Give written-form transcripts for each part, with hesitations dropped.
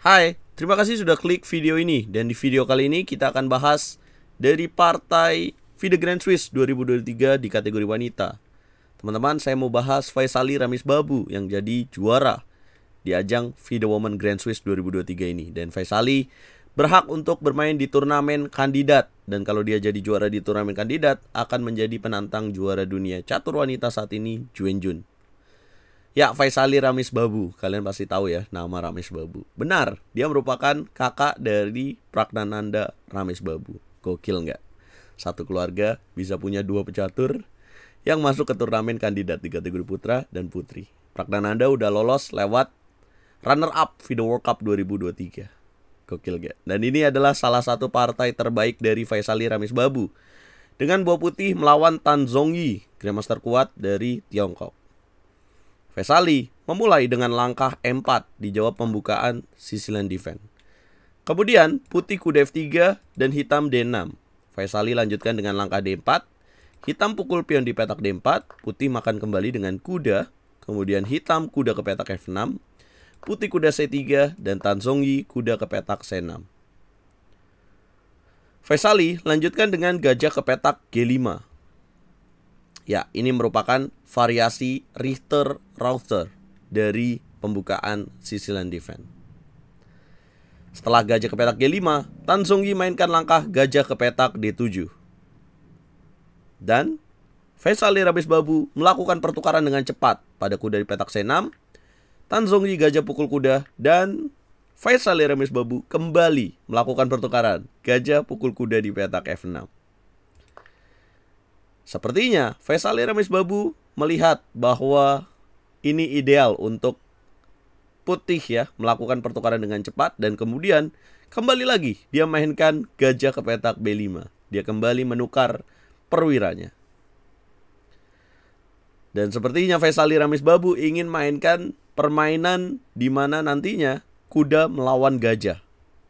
Hai, terima kasih sudah klik video ini. Dan di video kali ini kita akan bahas dari partai FIDE Grand Swiss 2023 di kategori wanita. Teman-teman, saya mau bahas Faisali Ramis Babu yang jadi juara di ajang FIDE Women Grand Swiss 2023 ini. Dan Faisali berhak untuk bermain di turnamen kandidat. Dan kalau dia jadi juara di turnamen kandidat, akan menjadi penantang juara dunia catur wanita saat ini, Juen Jun. Ya, Faisali Ramis Babu. Kalian pasti tahu ya nama Ramis Babu. Benar, dia merupakan kakak dari Pragnananda Ramis Babu. Gokil nggak? Satu keluarga bisa punya dua pecatur yang masuk ke turnamen kandidat di kategori putra dan putri. Pragnananda udah lolos lewat runner up FIDE World Cup 2023. Gokil nggak? Dan ini adalah salah satu partai terbaik dari Faisali Ramis Babu. Dengan buah putih melawan Tan Zhongyi, grandmaster kuat dari Tiongkok. Faisali memulai dengan langkah E4 di jawab pembukaan Sicilian Defense. Kemudian putih kuda F3 dan hitam D6. Faisali lanjutkan dengan langkah D4. Hitam pukul pion di petak D4. Putih makan kembali dengan kuda. Kemudian hitam kuda ke petak F6. Putih kuda C3 dan Tan Zhongyi kuda ke petak C6. Faisali lanjutkan dengan gajah ke petak G5. Ya, ini merupakan variasi Richter-Rother dari pembukaan Sicilian Defense. Setelah gajah ke petak G5, Tan Zhongyi mainkan langkah gajah ke petak D7. Dan Faisali Ramis Babu melakukan pertukaran dengan cepat pada kuda di petak C6. Tan Zhongyi gajah pukul kuda dan Faisali Ramis Babu kembali melakukan pertukaran gajah pukul kuda di petak F6. Sepertinya Faisali Ramis Babu melihat bahwa ini ideal untuk putih ya, melakukan pertukaran dengan cepat dan kemudian kembali lagi dia mainkan gajah ke petak B5. Dia kembali menukar perwiranya. Dan sepertinya Faisali Ramis Babu ingin mainkan permainan di mana nantinya kuda melawan gajah.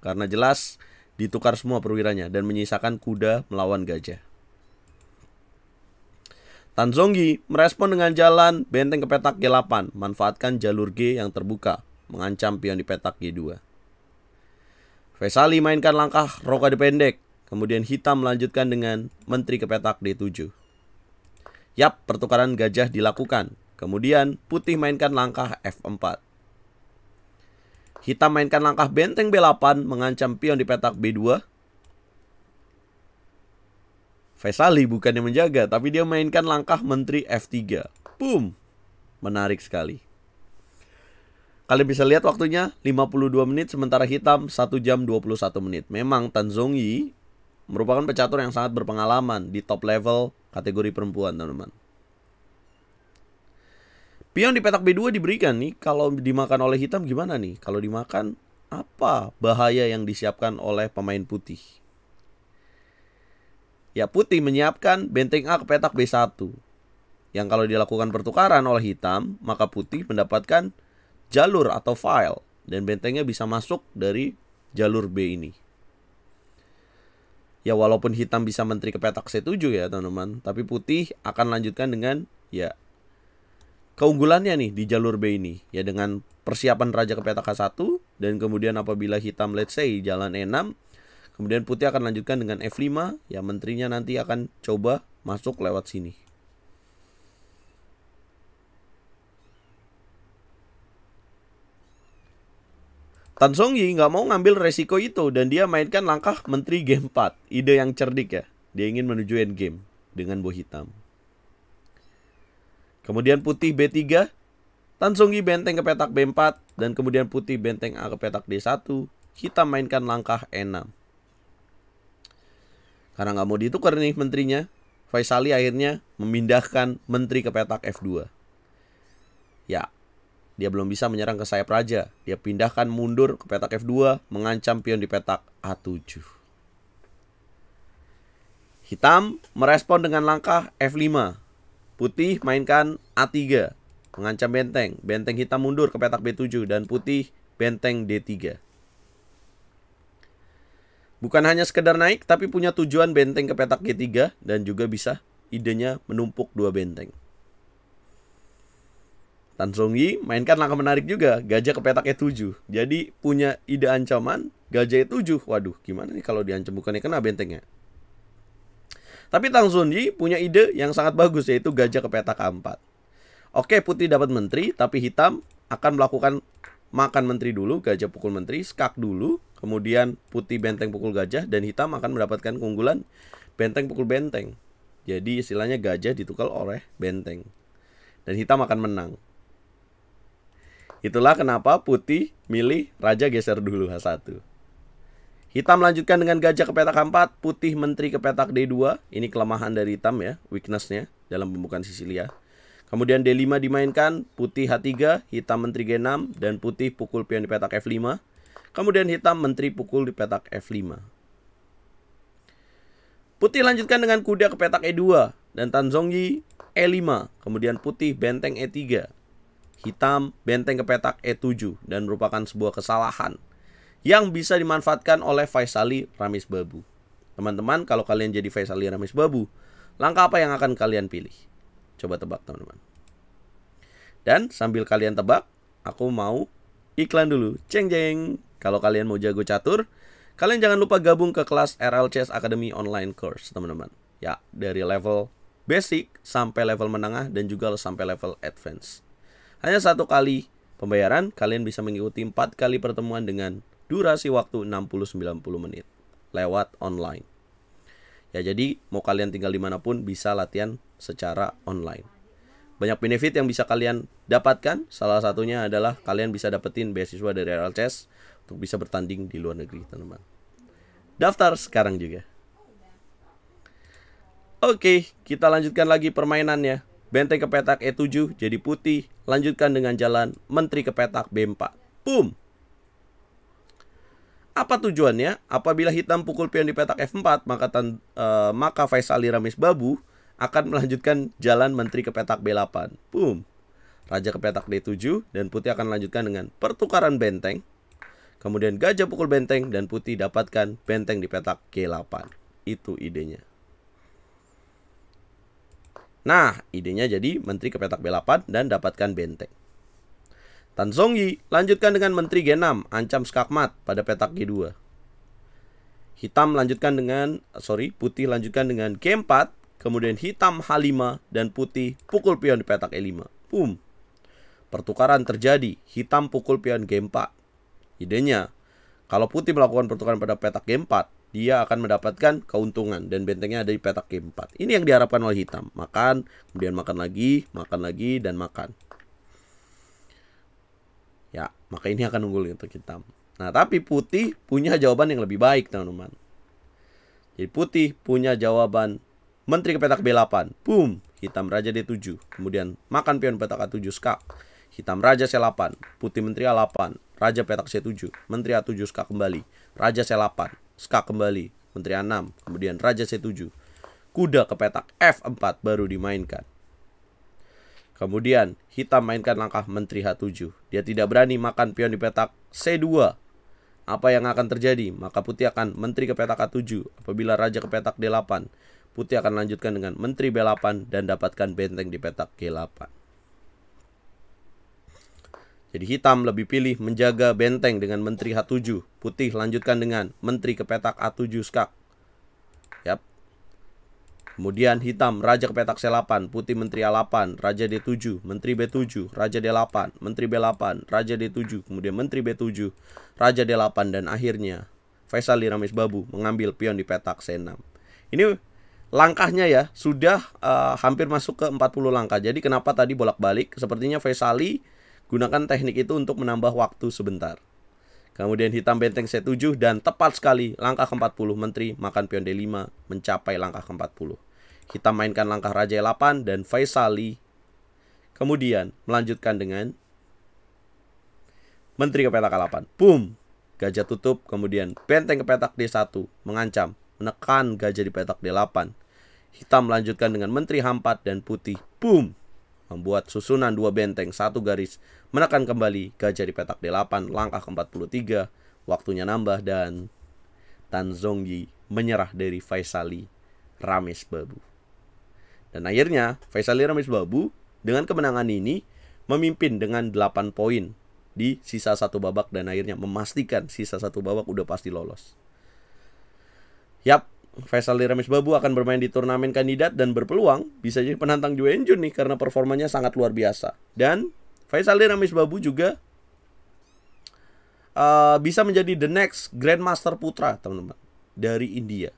Karena jelas ditukar semua perwiranya dan menyisakan kuda melawan gajah. Tan Zhongyi merespon dengan jalan benteng ke petak G8, manfaatkan jalur G yang terbuka, mengancam pion di petak G2. Faisali mainkan langkah rokade pendek, kemudian hitam melanjutkan dengan menteri ke petak D7. Yap, pertukaran gajah dilakukan, kemudian putih mainkan langkah F4. Hitam mainkan langkah benteng B8, mengancam pion di petak B2. Faisali bukannya menjaga, tapi dia mainkan langkah menteri F3. Boom! Menarik sekali. Kalian bisa lihat waktunya 52 menit, sementara hitam 1 jam 21 menit. Memang Tan Zhongyi merupakan pecatur yang sangat berpengalaman di top level kategori perempuan, teman-teman. Pion di petak B2 diberikan nih. Kalau dimakan oleh hitam gimana nih? Kalau dimakan, apa bahaya yang disiapkan oleh pemain putih? Ya, putih menyiapkan benteng A ke petak B1. Yang kalau dilakukan pertukaran oleh hitam, maka putih mendapatkan jalur atau file. Dan bentengnya bisa masuk dari jalur B ini. Ya, walaupun hitam bisa menteri ke petak C7 ya teman-teman. Tapi putih akan lanjutkan dengan ya keunggulannya nih di jalur B ini. Ya, dengan persiapan raja ke petak H1. Dan kemudian apabila hitam let's say jalan E6. Kemudian putih akan lanjutkan dengan F5. Ya, menterinya nanti akan coba masuk lewat sini. Tan Zhongyi nggak mau ngambil resiko itu. Dan dia mainkan langkah menteri G4. Ide yang cerdik ya. Dia ingin menuju endgame dengan buah hitam. Kemudian putih B3. Tan Zhongyi benteng ke petak B4. Dan kemudian putih benteng A ke petak D1. Hitam mainkan langkah E6. Karena nggak mau ditukar nih menterinya, Faisali akhirnya memindahkan menteri ke petak F2. Ya, dia belum bisa menyerang ke sayap raja. Dia pindahkan mundur ke petak F2, mengancam pion di petak A7. Hitam merespon dengan langkah F5. Putih mainkan A3, mengancam benteng. Benteng hitam mundur ke petak B7 dan putih benteng D3. Bukan hanya sekedar naik, tapi punya tujuan benteng ke petak G3 dan juga bisa idenya menumpuk dua benteng. Tan Zongyi mainkan langkah menarik juga, gajah ke petak E7. Jadi punya ide ancaman, gajah E7. Waduh, gimana nih kalau diancam bukannya kena bentengnya. Tapi Tan Zongyi punya ide yang sangat bagus, yaitu gajah ke petak A4. Oke, putih dapat menteri, tapi hitam akan melakukan makan menteri dulu, gajah pukul menteri, skak dulu. Kemudian putih benteng pukul gajah, dan hitam akan mendapatkan keunggulan benteng pukul benteng. Jadi istilahnya gajah ditukar oleh benteng. Dan hitam akan menang. Itulah kenapa putih milih raja geser dulu H1. Hitam lanjutkan dengan gajah ke petak A4, putih menteri ke petak D2. Ini kelemahan dari hitam ya, weakness-nya dalam pembukaan Sisilia. Kemudian D5 dimainkan, putih H3, hitam menteri G6, dan putih pukul pion di petak F5. Kemudian hitam menteri pukul di petak F5. Putih lanjutkan dengan kuda ke petak E2, dan Tan Zongyi E5. Kemudian putih benteng E3. Hitam benteng ke petak E7, dan merupakan sebuah kesalahan yang bisa dimanfaatkan oleh Faisali Ramiz Babu. Teman-teman, kalau kalian jadi Faisali Ramiz Babu, langkah apa yang akan kalian pilih? Coba tebak teman-teman. Dan sambil kalian tebak, aku mau iklan dulu. Ceng jeng. Kalau kalian mau jago catur, kalian jangan lupa gabung ke kelas RL Chess Academy online course, teman-teman. Ya, dari level basic sampai level menengah dan juga sampai level advance. Hanya 1 kali pembayaran, kalian bisa mengikuti 4 kali pertemuan dengan durasi waktu 60-90 menit lewat online. Ya, jadi mau kalian tinggal dimanapun bisa latihan secara online. Banyak benefit yang bisa kalian dapatkan. Salah satunya adalah kalian bisa dapetin beasiswa dari RL Chess untuk bisa bertanding di luar negeri, teman-teman. Daftar sekarang juga. Oke, kita lanjutkan lagi permainannya. Benteng ke petak E7 jadi putih. Lanjutkan dengan jalan menteri ke petak B4. Boom. Apa tujuannya? Apabila hitam pukul pion di petak F4, maka Faisali Ramiz Babu akan melanjutkan jalan menteri ke petak B8. Boom. Raja ke petak D7, dan putih akan melanjutkan dengan pertukaran benteng. Kemudian gajah pukul benteng, dan putih dapatkan benteng di petak G8. Itu idenya. Nah, idenya jadi menteri ke petak B8 dan dapatkan benteng. Tan Zongyi lanjutkan dengan menteri G6, ancam skakmat pada petak G2. Putih lanjutkan dengan G4, kemudian hitam H5 dan putih pukul pion di petak E5. Boom. Pertukaran terjadi, hitam pukul pion G4. Idenya, kalau putih melakukan pertukaran pada petak G4, dia akan mendapatkan keuntungan dan bentengnya ada di petak G4. Ini yang diharapkan oleh hitam. Makan, kemudian makan lagi, dan makan. Ya, maka ini akan unggul untuk hitam. Nah, tapi putih punya jawaban yang lebih baik, teman-teman. Jadi putih punya jawaban menteri ke petak B8. Boom. Hitam raja D7. Kemudian makan pion petak A7 skak. Hitam raja C8. Putih menteri A8. Raja petak C7. Menteri A7 skak kembali. Raja C8. Skak kembali. Menteri A6. Kemudian raja C7. Kuda ke petak F4 baru dimainkan. Kemudian hitam mainkan langkah menteri H7. Dia tidak berani makan pion di petak C2. Apa yang akan terjadi? Maka putih akan menteri ke petak A7. Apabila raja ke petak D8, putih akan lanjutkan dengan menteri B8 dan dapatkan benteng di petak G8. Jadi hitam lebih pilih menjaga benteng dengan menteri H7. Putih lanjutkan dengan menteri ke petak A7 skak. Yap. Kemudian hitam raja ke petak C8, putih menteri A8, raja D7, menteri B7, raja D8, menteri B8, raja D7, kemudian menteri B7, raja D8, dan akhirnya Faisali Ramiz Babu mengambil pion di petak C6. Ini langkahnya ya sudah hampir masuk ke 40 langkah. Jadi kenapa tadi bolak-balik? Sepertinya Faisali gunakan teknik itu untuk menambah waktu sebentar. Kemudian hitam benteng C7 dan tepat sekali langkah ke-40 menteri makan pion D5 mencapai langkah ke-40. Hitam mainkan langkah raja E8 dan Faisali kemudian melanjutkan dengan menteri ke petak A8. Boom. Gajah tutup, kemudian benteng ke petak D1 mengancam menekan gajah di petak D8. Hitam melanjutkan dengan menteri H4 dan putih boom membuat susunan 2 benteng 1 garis menekan kembali gajah di petak D8. Langkah ke-43, waktunya nambah dan Tan Zongyi menyerah dari Faisali Ramiz Babu. Dan akhirnya Faisali Ramiz Babu dengan kemenangan ini memimpin dengan 8 poin di sisa satu babak dan akhirnya memastikan sisa satu babak udah pasti lolos. Yap, Faisal Ramis Babu akan bermain di turnamen kandidat dan berpeluang bisa jadi penantang Ju Eun-jun nih karena performanya sangat luar biasa. Dan Faisal Ramis Babu juga bisa menjadi the next Grandmaster Putra, teman-teman, dari India.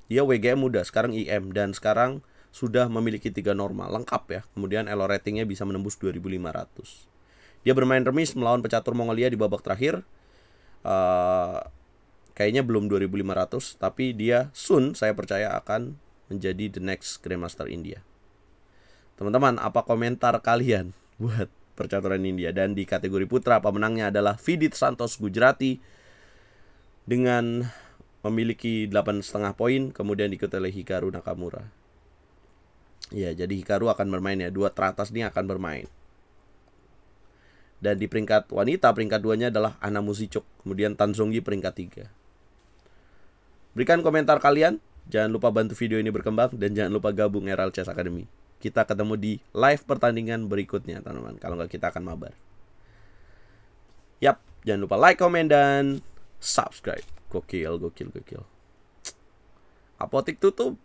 Dia WGM muda, sekarang IM, dan sekarang sudah memiliki 3 normal, lengkap ya. Kemudian elo ratingnya bisa menembus 2500. Dia bermain remis melawan pecatur Mongolia di babak terakhir. Kayaknya belum 2500, tapi dia soon saya percaya akan menjadi the next Grandmaster India. Teman-teman, apa komentar kalian buat percaturan India? Dan di kategori putra pemenangnya adalah Vidit Santos Gujarati dengan memiliki 8,5 poin, kemudian diikuti oleh Hikaru Nakamura. Ya, jadi Hikaru akan bermain ya, 2 teratas ini akan bermain. Dan di peringkat wanita, peringkat 2-nya adalah Anna Muzychuk, kemudian Tan Zhongyi peringkat 3. Berikan komentar kalian, jangan lupa bantu video ini berkembang, dan jangan lupa gabung RL Chess Academy. Kita ketemu di live pertandingan berikutnya, teman-teman. Kalau nggak, kita akan mabar. Yap, jangan lupa like, komen, dan subscribe. Gokil. Apotik tutup.